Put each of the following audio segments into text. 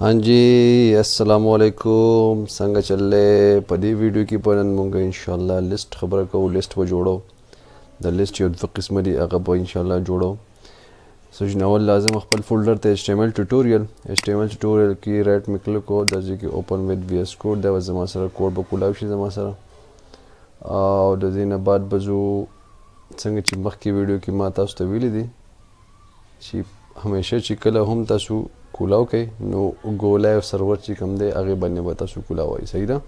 हाँ जी, अस्सलामुअलैकुम। संग चले पदी वीडियो की पनन मुंगा इंशाल्लाह लिस्ट खबर को लिस्ट वो जोड़ो द लिस्ट यो किस्म दी अगब इंशाल्लाह जोड़ो सजन अवल लाजम अखपल फोल्डर ते HTML ट्यूटोरियल की राइट में क्लिक को दजी की ओपन विद VS कोड दा जमा सर कोड बकुलाव शी जमा सर और दजीना बाद बजू संग ची मख की वीडियो की माता उस तवीली दी ची हमेशा ची कला हम तासु कुलाव के नो गो लाइव सर्वर ची कम दे आगे बनने बता सु कुलाव आई सही ना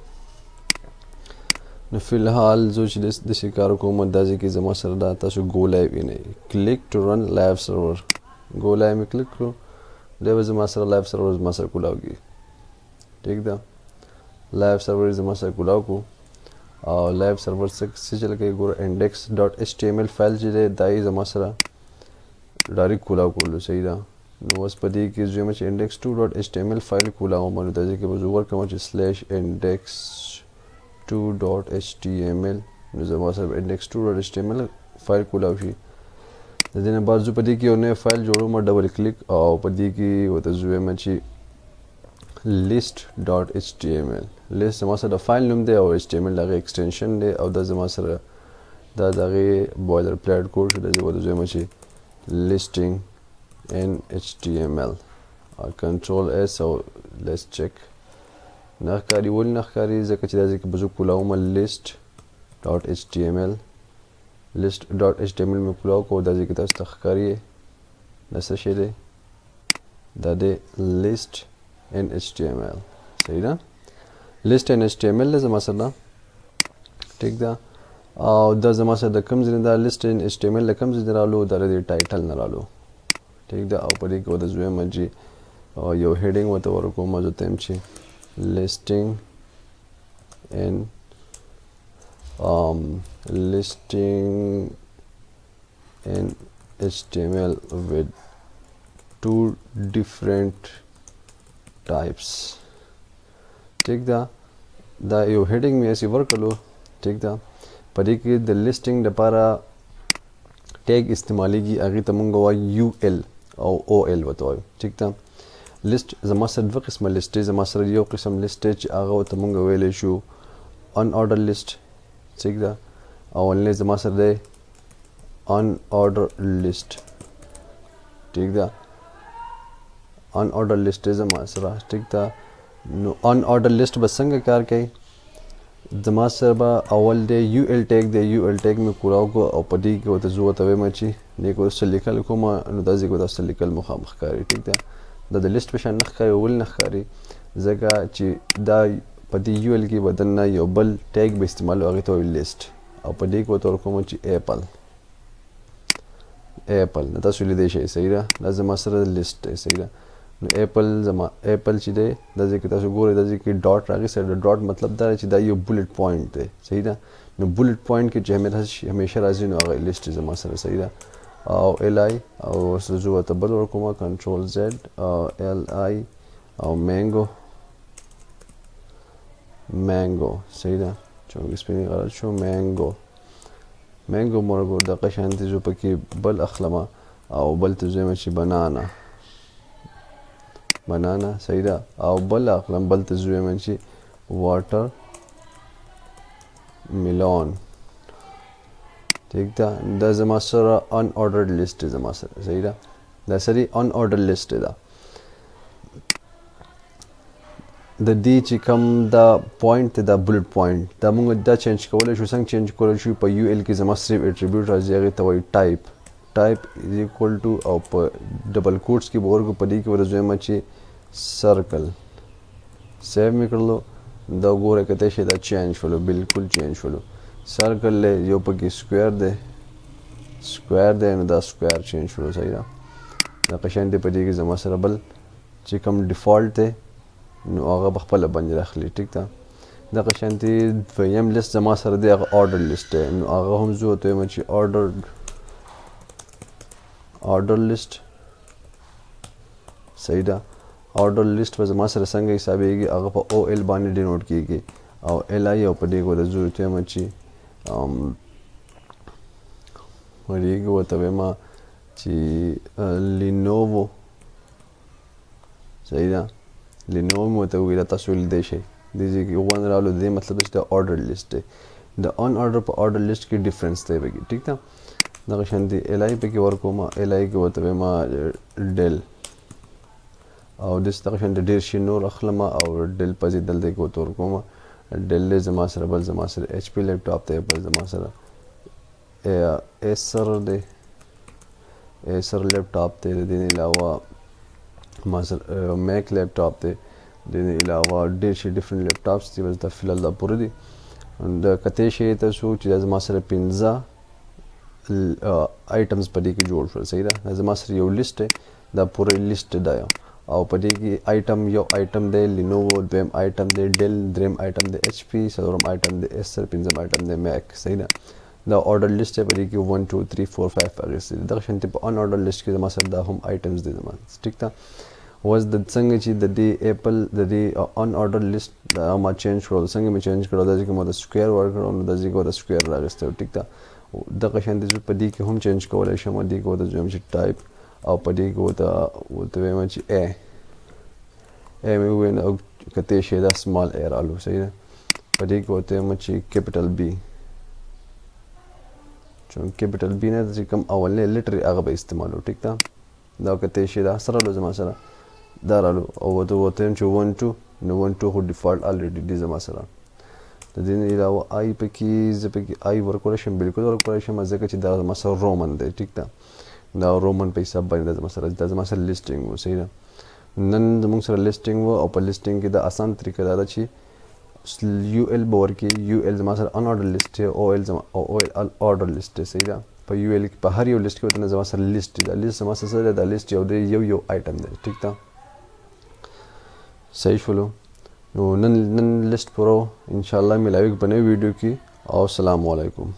न फिलहाल जो ची दे शिकार को मदाजी की जमा सरदा तासु गो लाइव ही नहीं click to run live server go live में क्लिक करो ले जमा सर लाइव सर्वर जमा सर कुलाव की ठीक था लाइव सर्वर जमा सर कुलाव को और लाइव सर्वर से चल के गो index.html फाइल जी दाई जमा सर डायरेक्ट कुलाव को लो सही था नोस पदी की जो मच index2.html फाइल खुला हो मानो ताजे के बजू वर्क मच /index2.html जमा सब index2.html फाइल खुला हुई दिन बाद जो पदी की उन्हें फाइल जोड़ो मैं डबल क्लिक और पदी की वो तजुए मच list.html लिस्ट जमा सर फाइल नम दे और html लगे एक्सटेंशन दे और द जमा सर दागे बॉयलर प्लेट कोड दे वो तजुए much listing in HTML control S so let's check نخكاري والنخكاري زي كتير زي كبزو كلاو ما list.html list.html में كلاو को दाजी किताब तखकारी नस्र शेरे दादे list in HTML सही ना list in HTML ले जमा सरना ठीक दा और दा जमा सर दकम जिंदा list in HTML दकम जिंदा लो दारे टाइटल न लो ठीक दा और पड़ी को दजुए मजी और यो हेडिंग वो तो और को मजो तेमची listing in HTML with two different types ठीक दा यो हेडिंग में ऐसी वर्क लो ठीक दा पड़ी की द लिस्टिंग द पारा टैग इस्तेमाली की आगे तमुंगा UL और OL बताओ ठीक था लिस्ट जमा सर दो किस्म लिस्ट जमा सर यो किस्म लिस्ट आगे तमुंगा वेले शो अनऑर्डर लिस्ट ठीक था और ने जमा सर दे अनऑर्डर लिस्ट ठीक था अनऑर्डर लिस्ट जमा सर ठीक था अनऑर्डर लिस्ट बसंग कार के जमा सरबा अवल दे UL टैग में कुराव को और पदी को तजुआ तवे मची देखो उससे लिखल को मा अनुदाजी को उससे लिखल मुखामख कारी ठीक था द लिस्ट पे शान नखकारी वल नखकारी जगह ची दा पदी UL की बदलना यो बल टैग भी इस्तेमाल हो तो लिस्ट और पदी को तो को मची एप्पल नता सुली देश है सही रहा लाजमा सर लिस्ट है सही रहा एप्पल चीज़े दाजे की तासु गोरे दाजे की डॉट रागे से डॉट मतलब दारे चीज़ दाइयो बुलेट पॉइंट थे सही ना न बुलेट पॉइंट के जो हमेशा राजी न आगे लिस्ट जमा सर सही ना और LI और जो तबल और कुमा कंट्रोल Z LI और मैंगो सही ना चौंग स्पेलिंग गलत शो मैंगो मोरगो दक़ शांति जो पकी बल अखलमा और बल तुझे में ची बनाना सही दा और बल अखलम बल तुझे में ची वाटर मिलोन ठीक था द जमा सर अनऑर्डर्ड लिस्ट जमा सर सही दा द सरी अनऑर्डर्ड लिस्ट दा द दी चिकम the point the bullet point the मुंग द चेंज कोले शो संग चेंज कोले शो प UL की जमा सिर्फ एट्रीब्यूट राजे तवई टाइप इज इक्वल टू और डबल कोट्स की बोर को पड़ी की वजह में ची सर्कल सेव में कर लो द गोरे कहते हैं द चेंज फॉलो बिल्कुल चेंज फॉलो सर्कल ले यो पकी स्क्वायर दे न द स्क्वायर चेंज फॉलो सही ना द कशन दे पड़ी की जमा सरबल चिकम डिफॉल्ट थे नो आगे बखपल बन रखली ठीक था द कशन ती वयम लिस्ट जमा सर दे ऑर्डर लिस्ट है नो आगे हम जो होते हैं मची ऑर्डर लिस्ट सही था ऑर्डर लिस्ट पर जमा सर संग हिसाब है आगे पर OL बानी डिनोट की गई और LI और पड़ी को जरूरत है मची मरी को तवे मा ची लिनोवो सही ना لینوو مو ته ویل تاسو لیدای شئ دې کې 1 رالو دې مطلب چې د order list دی د ان order په order list کې ډیفرنس دی پکې ټیک ده دغه شان دی LI پکې ورکوم LI کې وته ما ډل او دغه شان د ډیر شي نور اخلم او ډل پځې دلته کې وته ورکوم ډل زما سره بل زما سره HP لیپټاپ ته بل زما سره Acer دی Acer لیپټاپ ته د دې علاوه ما سره Mac لیپټاپ ته د دې علاوه ډیر شي ډیفرنٹ لیپټاپس دي بس د فلل د پوره دي د کته شي ته سو چې زما سره 15 آیټمز پدې کې جوړ شول صحیح ده زما سره یو لیست دا پوره لیست دا او پدې کې آیټم یو آیټم دی لینوو دویم آیټم دی ډل دریم آیټم دی HP څلورم آیټم دی Acer پنځم آیټم دی Mac صحیح ده دا order list پدې کې 1 2 3 4 5 هغه څه دغه شانتي په ان order list کې زما سره دا هم آیټمز دي زما ټیک ده was د څنګه چې د دې اپل د دې ان order list دا ما چینج کړو څنګه می چینج کړو دا چې کوم د سکوير ورکړو نو د ځکه د سکوير راغسته ټیک ده دغه شانتي چې په دې کې هم چینج کولای شم د دې کو د جوم چې ټایپ او په دې کو ته وایم چې ا مې وین او کته شي دا سمال ا رالو صحیح ده په دې کو ته چې کیپټل بی چون کیپټل بی نه چې کوم اولنې لیټر هغه به استعمالو ټیک ده دا کته شي دا سره لو زما سره دا رالو او وته چې 1 2 نو 1 2 خو ډیفالت الریډي دي زما سره د دې نه علاوه آی پکې زپکې آی ورکول شم بالکل ورکول شم ځکه چې دا زما سره رومن دی ټیک ده دا رومن په حساب باندې زما سره دا زما سره لیسټینګ و صحیح ده نن زموږ سره لیسټینګ و او په لیسټینګ کې د آسان طریقه دا ده چې UL باور کې UL زما سره ان order list او OL زما او OL order list صحیح ده په UL کې په هر یو لیست کې وته زما سره لیست دی لیست زما سره د لیست یو آیټم دی ټیک ده صحیح شولو نو نن لیست پرو ان شاء الله ملاوي بنوي ویډیو کې او السلام علیکم